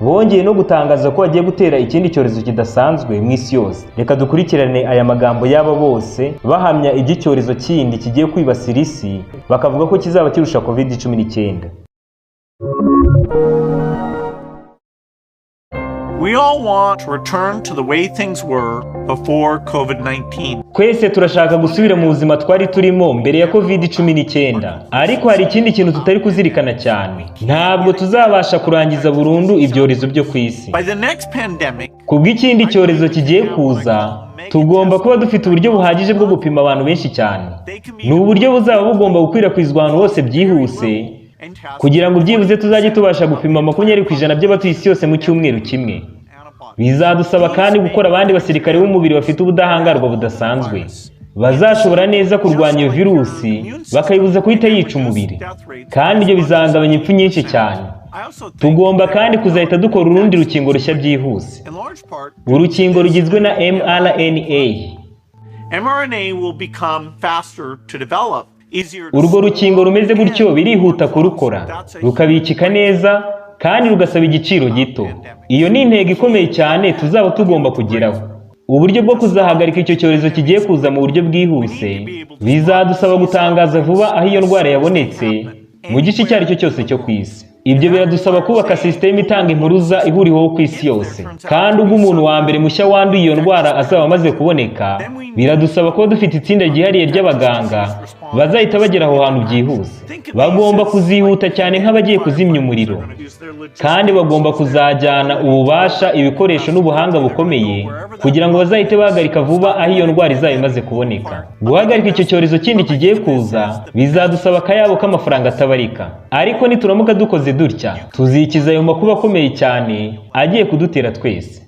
y'ubuzima bongeye no gutangaza ko bagiye gutera ikindi cyorezo kidasanzwe mu isi yose. Reka dukurikirane aya magambo y'aba bose bahamya iby'icyorezo kindi kigiye kwibasira isi, bakavuga ko kizaba kirusha COVID-19. We all want to return to the way things were before COVID-19. Twese turashaka gusubira mu buzima twari turimo mbere ya COVID-19. Ariko hari ikindi kintu tutari kuzirikana cyane. Ntabwo tuzabasha kurangiza burundu ibyorezo byo ku isi. By the next pandemic, Kubw'ikindi cyorezo kigiye kuza, tugomba kuba dufite uburyo buhagije bwo gupima abantu benshi cyane. Ni uburyo buzaba bugomba gukwirakwizwa ahantu hose byihuse, kugira ngo byibuze tuzajye tubasha gupima 20% by'abatuye isi yose mu cyumweru kimwe. Bizadusaba kandi gukora abandi basirikare b'umubiri bafite ubudahangarwa budasanzwe, bazashobora neza kurwanya iyo virusi bakayibuza kuhita yica umubiri, kandi ibyo bizagabanya impfu nyinshi cyane. Tugomba kandi kuzahita dukora urundi rukingo rushya byihuse. Urukingo rugizwe na mRNA. mRNA will become faster to develop. Urwo rukingo rumeze gutyo birihuta kurukora, rukabikika neza kandi rugasaba igiciro gito. Iyo ni intego ikomeye cyane tuzaba tugomba kugeraho. Uburyo bwo kuzahagarika icyo cyorezo kigiye kuza mu buryo bwihuse bizadusaba gutangaza vuba aho iyo ndwara yabonetse mu gice icyo ari cyo cyose cyo ku isi. Ibyo biradusaba kubaka sisiteme itanga impuruza ihuriweho ku isi yose, kandi ubwo umuntu wa mbere mushya wanduye iyo ndwara azaba amaze kuboneka, biradusaba kuba dufite itsinda ryihariye ry'abaganga bazahita bagera aho hantu byihuse. Bagomba kuzihuta cyane nk'abagiye kuzimya umuriro, kandi bagomba kuzajyana ububasha, ibikoresho n'ubuhanga bukomeye kugira ngo bazahite bahagarika vuba aho iyo ndwara izaba imaze kuboneka. Guhagarika icyo cyorezo kindi kigiye kuza bizadusaba akayabo k'amafaranga atabarika, ariko nituramuka dukoze dutya tuzikiza ayo makuba akomeye cyane agiye kudutera twese.